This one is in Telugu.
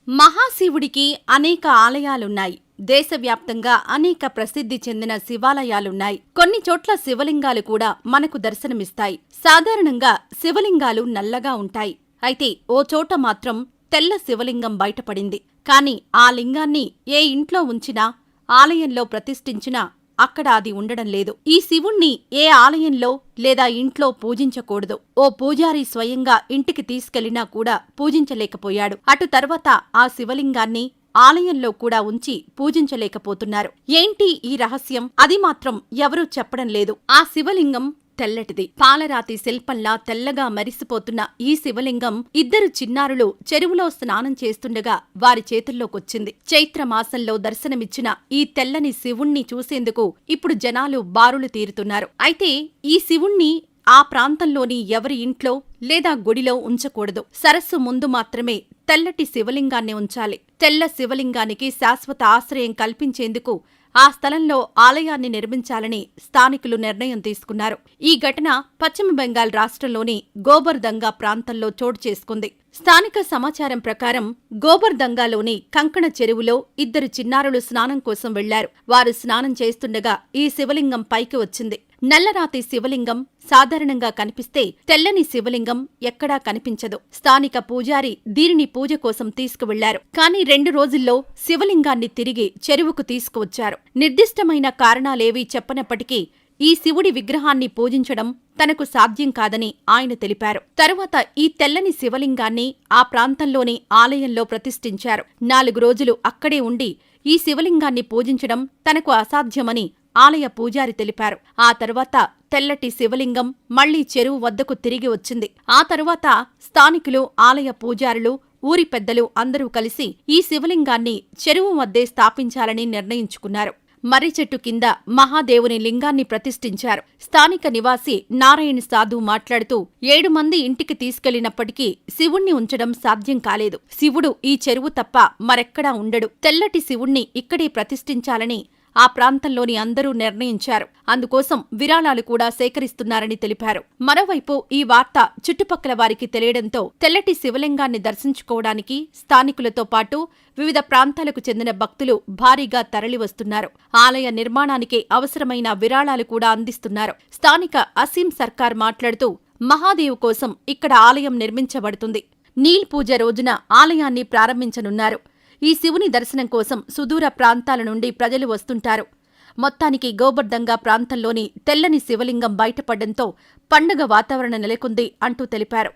మహాశివుడికి అనేక ఆలయాలున్నాయి. దేశవ్యాప్తంగా అనేక ప్రసిద్ధి చెందిన శివాలయాలున్నాయి. కొన్ని చోట్ల శివలింగాలు కూడా మనకు దర్శనమిస్తాయి. సాధారణంగా శివలింగాలు నల్లగా ఉంటాయి. అయితే ఓ చోట మాత్రం తెల్ల శివలింగం బయటపడింది. కాని ఆ లింగాన్ని ఏ ఇంట్లో ఉంచినా, ఆలయంలో ప్రతిష్ఠించినా అక్కడ అది ఉండడం లేదు. ఈ శివుణ్ణి ఏ ఆలయంలో లేదా ఇంట్లో పూజించకూడదు. ఓ పూజారి స్వయంగా ఇంటికి తీసుకెళ్లినా కూడా పూజించలేకపోయాడు. అటు తర్వాత ఆ శివలింగాన్ని ఆలయంలో కూడా ఉంచి పూజించలేకపోతున్నారు. ఏంటి ఈ రహస్యం? అది మాత్రం ఎవరూ చెప్పడం లేదు. ఆ శివలింగం తెల్లటిది. పాలరాతి శిల్పంలా తెల్లగా మెరిసిపోతున్న ఈ శివలింగం ఇద్దరు చిన్నారులు చెరువులో స్నానం చేస్తుండగా వారి చేతుల్లోకొచ్చింది. చైత్రమాసంలో దర్శనమిచ్చిన ఈ తెల్లని శివుణ్ణి చూసేందుకు ఇప్పుడు జనాలు బారులు తీరుతున్నారు. అయితే ఈ శివుణ్ణి ఆ ప్రాంతంలోని ఎవరి ఇంట్లో లేదా గుడిలో ఉంచకూడదు. సరస్సు ముందు మాత్రమే తెల్లటి శివలింగాన్ని ఉంచాలి. తెల్ల శివలింగానికి శాశ్వత ఆశ్రయం కల్పించేందుకు ఆ స్థలంలో ఆలయాన్ని నిర్మించాలని స్థానికులు నిర్ణయం తీసుకున్నారు. ఈ ఘటన పశ్చిమ బెంగాల్ రాష్ట్రంలోని గోబర్దంగా ప్రాంతంలో చోటు చేసుకుంది. స్థానిక సమాచారం ప్రకారం గోబర్దంగాలోని కంకణ చెరువులో ఇద్దరు చిన్నారులు స్నానం కోసం వెళ్లారు. వారు స్నానం చేస్తుండగా ఈ శివలింగం పైకి వచ్చింది. నల్లరాతి శివలింగం సాధారణంగా కనిపిస్తే తెల్లని శివలింగం ఎక్కడా కనిపించదు. స్థానిక పూజారి దీనిని పూజ కోసం తీసుకువెళ్లారు. కాని 2 రోజుల్లో శివలింగాన్ని తిరిగి చెరువుకు తీసుకువచ్చారు. నిర్దిష్టమైన కారణాలేవీ చెప్పనప్పటికీ ఈ శివుడి విగ్రహాన్ని పూజించడం తనకు సాధ్యం కాదని ఆయన తెలిపారు. తరువాత ఈ తెల్లని శివలింగాన్ని ఆ ప్రాంతంలోని ఆలయంలో ప్రతిష్ఠించారు. 4 రోజులు అక్కడే ఉండి ఈ శివలింగాన్ని పూజించడం తనకు అసాధ్యమని ఆలయ పూజారి తెలిపారు. ఆ తర్వాత తెల్లటి శివలింగం మళ్లీ చెరువు వద్దకు తిరిగి వచ్చింది. ఆ తరువాత స్థానికులు, ఆలయ పూజారులు, ఊరి పెద్దలు అందరూ కలిసి ఈ శివలింగాన్ని చెరువు వద్దే స్థాపించాలని నిర్ణయించుకున్నారు. మర్రి చెట్టు కింద మహాదేవుని లింగాన్ని ప్రతిష్ఠించారు. స్థానిక నివాసి నారాయణ సాధు మాట్లాడుతూ 7 మంది ఇంటికి తీసుకెళ్లినప్పటికీ శివుణ్ణి ఉంచడం సాధ్యం కాలేదు. శివుడు ఈ చెరువు తప్ప మరెక్కడా ఉండడు. తెల్లటి శివుణ్ణి ఇక్కడే ప్రతిష్ఠించాలని ఆ ప్రాంతంలోని అందరూ నిర్ణయించారు. అందుకోసం విరాళాలు కూడా సేకరిస్తున్నారని తెలిపారు. మరోవైపు ఈ వార్త చుట్టుపక్కల వారికి తెలియడంతో తెల్లటి శివలింగాన్ని దర్శించుకోవడానికి స్థానికులతో పాటు వివిధ ప్రాంతాలకు చెందిన భక్తులు భారీగా తరలివస్తున్నారు. ఆలయ నిర్మాణానికి అవసరమైన విరాళాలు కూడా అందిస్తున్నారు. స్థానిక అసీం సర్కార్ మాట్లాడుతూ మహాదేవ్ కోసం ఇక్కడ ఆలయం నిర్మించబడుతుంది. నీల్ పూజ రోజున ఆలయాన్ని ప్రారంభించనున్నారు. ఈ శివుని దర్శనం కోసం సుదూర ప్రాంతాల నుండి ప్రజలు వస్తుంటారు. మొత్తానికి గోబర్దంగా ప్రాంతంలోని తెల్లని శివలింగం బయటపడ్డంతో పండుగ వాతావరణం నెలకొంది అంటూ తెలిపారు.